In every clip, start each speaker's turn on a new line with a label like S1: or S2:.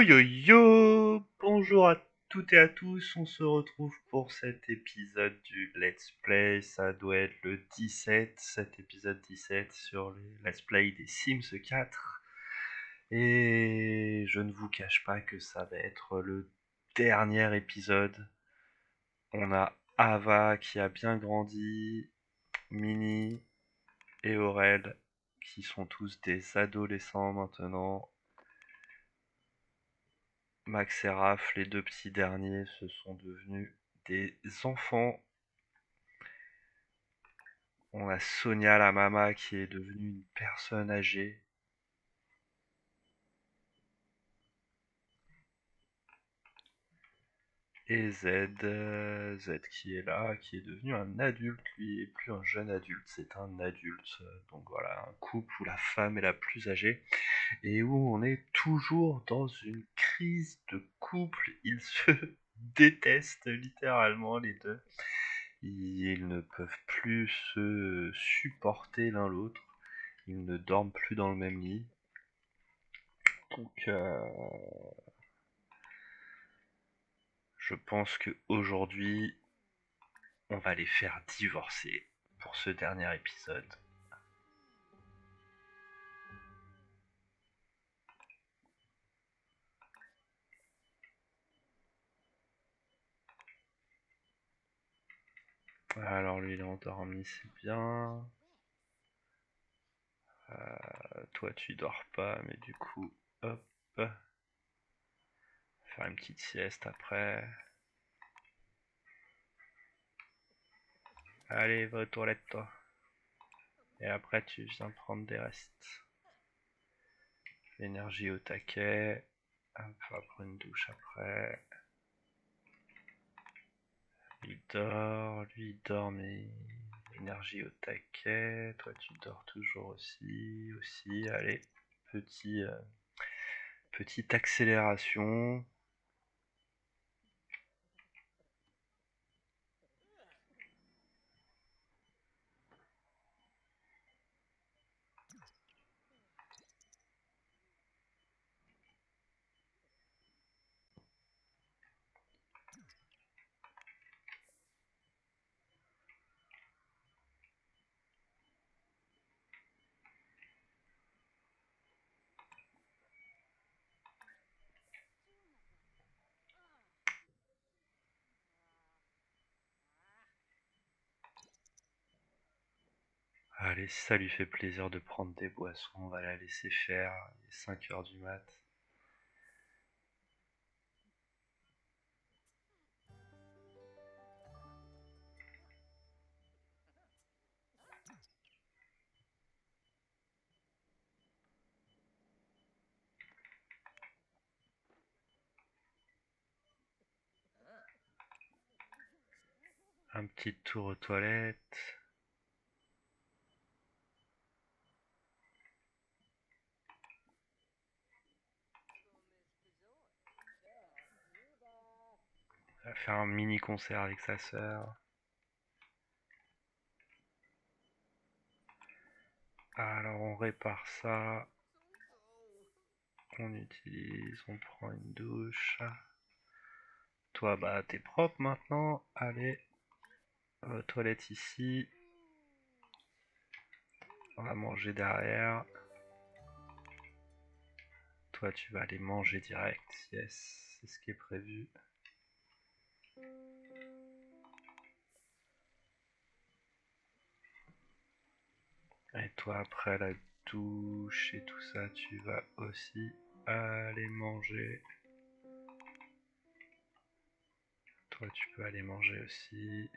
S1: Yo yo yo! Bonjour à toutes et à tous, on se retrouve pour cet épisode du Let's Play, ça doit être le 17, cet épisode 17 sur les Let's Play des Sims 4. Et je ne vous cache pas que ça va être le dernier épisode. On a Ava qui a bien grandi, Minnie et Aurel qui sont tous des adolescents maintenant. Max et Raph, les deux petits derniers, se sont devenus des enfants. On a Sonia la mama qui est devenue une personne âgée. Et Z qui est là, qui est devenu un adulte. Lui est plus un jeune adulte, c'est un adulte. Donc voilà, un couple où la femme est la plus âgée et où on est toujours dans une crise de couple. Ils se détestent littéralement les deux. Ils ne peuvent plus se supporter l'un l'autre. Ils ne dorment plus dans le même lit. Donc, je pense qu'aujourd'hui, on va les faire divorcer pour ce dernier épisode. Alors lui, il est endormi, c'est bien. Toi, tu dors pas, mais du coup, hop. Faire une petite sieste après. Allez, va aux toilettes, toi. Et après, tu viens prendre des restes. L'énergie au taquet. Hop, on va prendre une douche après. Lui il dort, mais énergie au taquet. Toi, tu dors toujours aussi. Allez, petit, petite accélération. Allez, si ça lui fait plaisir de prendre des boissons, on va la laisser faire. Il est 5 heures du mat. Un petit tour aux toilettes. Il va faire un mini concert avec sa sœur. Alors on répare ça. On utilise, on prend une douche. Toi, bah, t'es propre maintenant. Allez, toilette ici. On va manger derrière. Toi, tu vas aller manger direct. Yes, c'est ce qui est prévu. Et toi, après la douche et tout ça, tu vas aussi aller manger. Toi, tu peux aller manger aussi.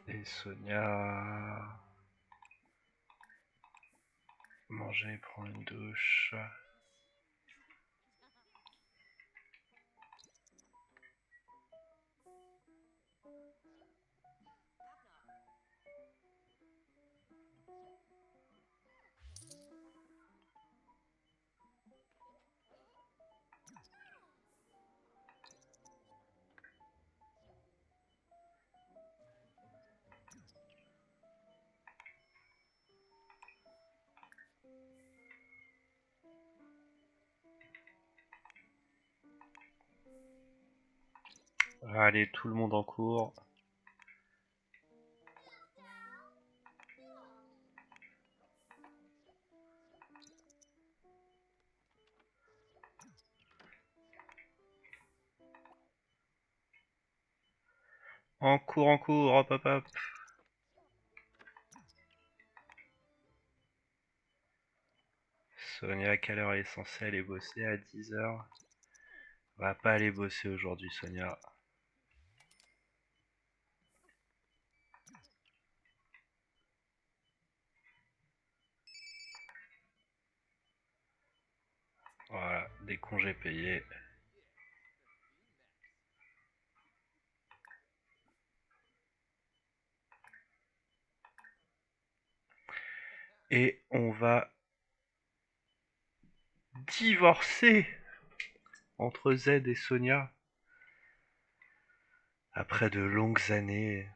S1: Et Sonia, manger, prendre une douche. Allez, tout le monde en cours. En cours, hop hop hop. Sonia, à quelle heure elle est censée aller bosser? À 10 h. Va pas aller bosser aujourd'hui, Sonia. Voilà, des congés payés. Et on va divorcer entre Z et Sonia. Après de longues années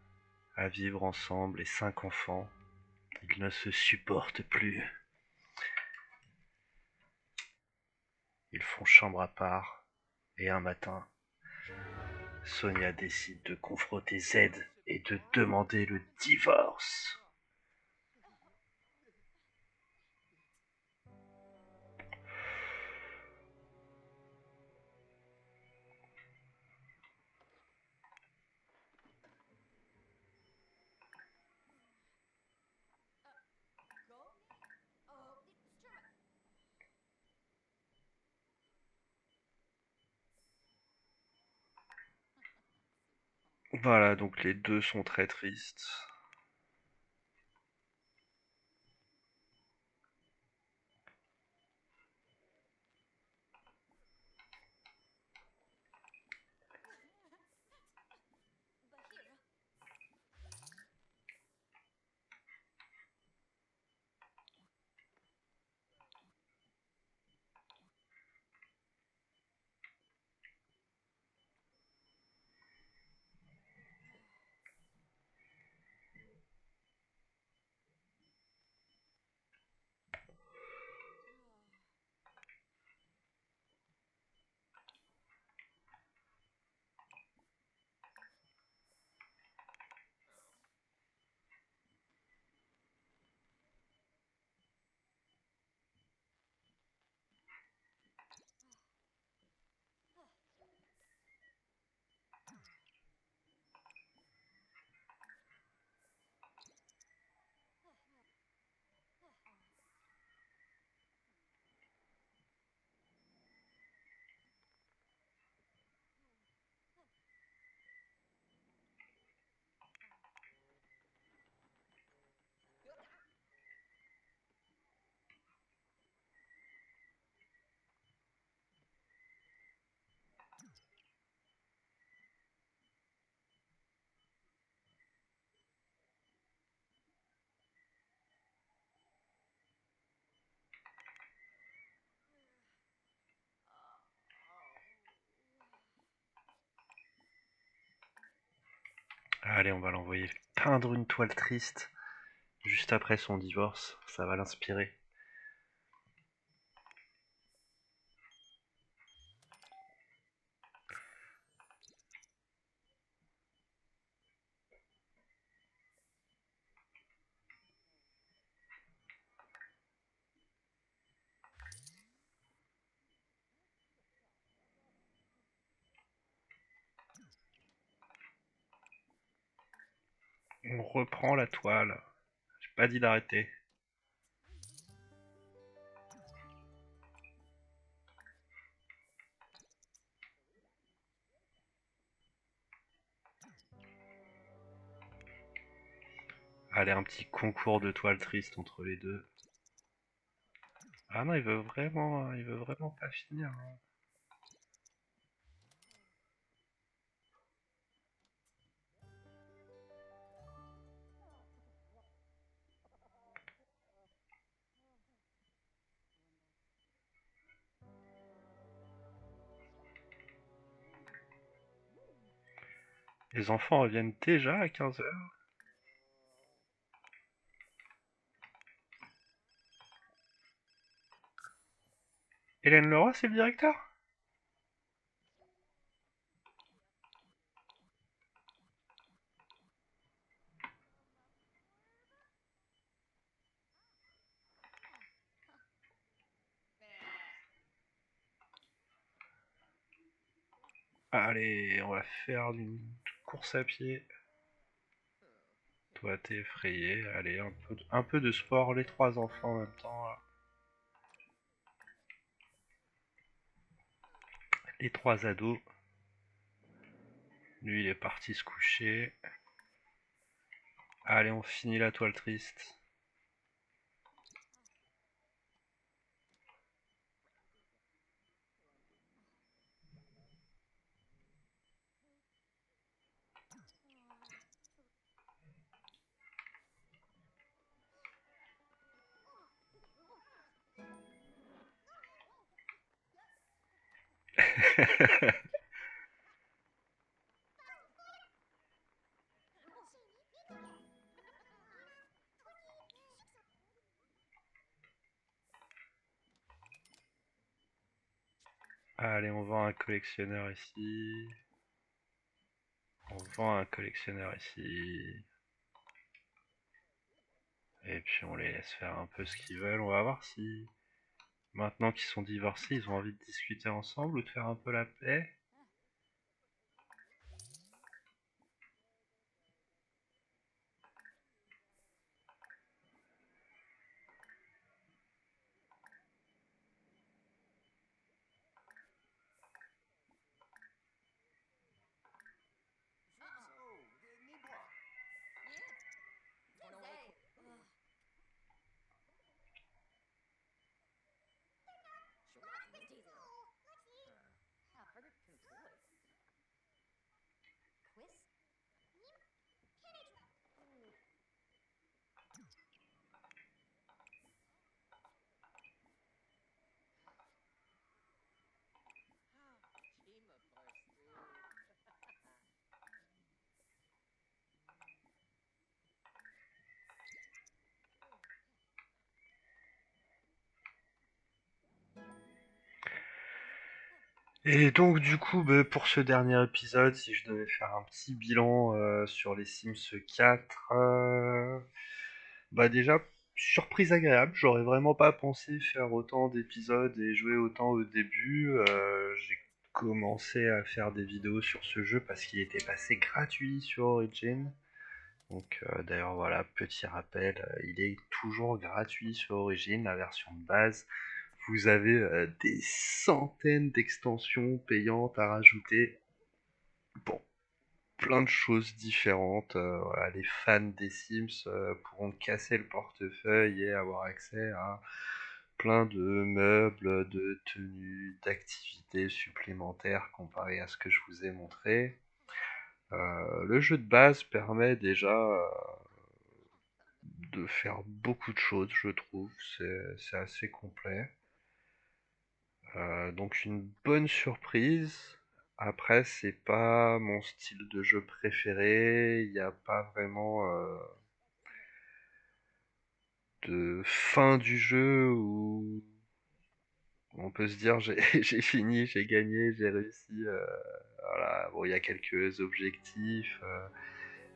S1: à vivre ensemble et 5 enfants, ils ne se supportent plus. Ils font chambre à part. Et un matin, Sonia décide de confronter Z et de demander le divorce. Voilà, donc les deux sont très tristes. Allez, on va l'envoyer peindre une toile triste juste après son divorce. Ça va l'inspirer. On reprend la toile. J'ai pas dit d'arrêter. Allez, un petit concours de toiles tristes entre les deux. Ah non, il veut vraiment pas finir, hein. Les enfants reviennent déjà à 15 h. Hélène Leroy, c'est le directeur? Allez, on va faire une course à pied. Toi, t'es effrayé. Allez, un peu de sport, les trois enfants en même temps, là. Les trois ados. Lui, il est parti se coucher. Allez, on finit la toile triste. Allez, on vend un collectionneur ici. On vend un collectionneur ici. Et puis on les laisse faire un peu ce qu'ils veulent. On va voir si, maintenant qu'ils sont divorcés, ils ont envie de discuter ensemble ou de faire un peu la paix. Et donc du coup, pour ce dernier épisode, si je devais faire un petit bilan sur les Sims 4, bah déjà, surprise agréable, j'aurais vraiment pas pensé faire autant d'épisodes et jouer autant au début. J'ai commencé à faire des vidéos sur ce jeu parce qu'il était passé gratuit sur Origin. Donc d'ailleurs voilà, petit rappel, il est toujours gratuit sur Origin, la version de base. Vous avez des centaines d'extensions payantes à rajouter. Bon, plein de choses différentes. Voilà, les fans des Sims pourront casser le portefeuille et avoir accès à plein de meubles, de tenues, d'activités supplémentaires comparé à ce que je vous ai montré. Le jeu de base permet déjà de faire beaucoup de choses, je trouve. C'est assez complet. Donc une bonne surprise. Après, c'est pas mon style de jeu préféré. Il n'y a pas vraiment de fin du jeu où on peut se dire j'ai fini, j'ai gagné, j'ai réussi. Voilà. Bon, il y a quelques objectifs.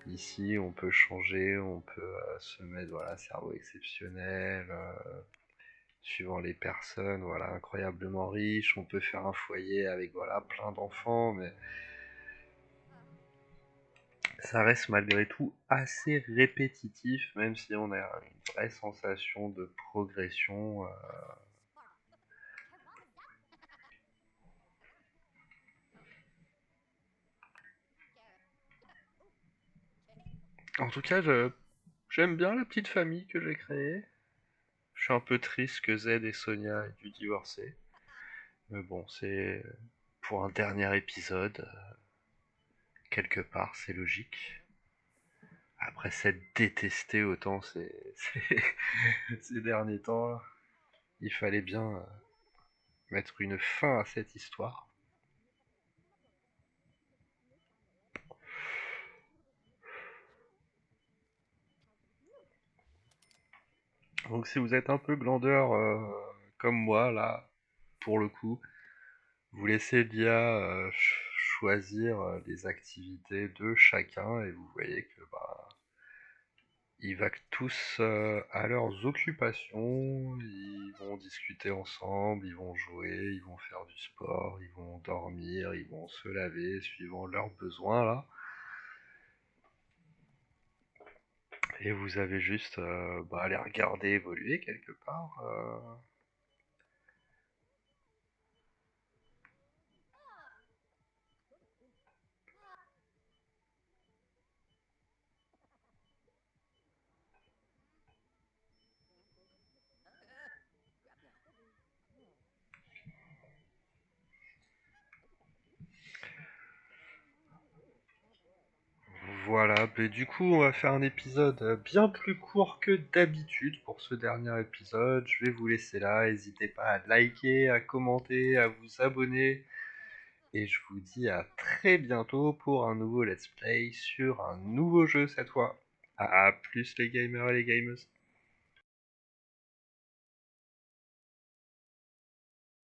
S1: Ici, on peut changer, on peut se mettre voilà cerveau exceptionnel. Suivant les personnes, voilà, incroyablement riche, on peut faire un foyer avec voilà plein d'enfants, mais ça reste malgré tout assez répétitif, même si on a une vraie sensation de progression. En tout cas, j'aime bien la petite famille que j'ai créée. Je suis un peu triste que Z et Sonia aient dû divorcer. Mais bon, c'est pour un dernier épisode, quelque part, c'est logique. Après s'être détesté autant ces derniers temps, il fallait bien mettre une fin à cette histoire. Donc si vous êtes un peu glandeur comme moi, là, pour le coup, vous laissez l'IA choisir les activités de chacun et vous voyez que bah, Ils vaquent tous à leurs occupations, ils vont discuter ensemble, ils vont jouer, ils vont faire du sport, ils vont dormir, ils vont se laver suivant leurs besoins là. Et vous avez juste à les regarder évoluer quelque part. Voilà, du coup on va faire un épisode bien plus court que d'habitude pour ce dernier épisode. Je vais vous laisser là, n'hésitez pas à liker, à commenter, à vous abonner. Et je vous dis à très bientôt pour un nouveau let's play sur un nouveau jeu cette fois. À plus les gamers et les gamers.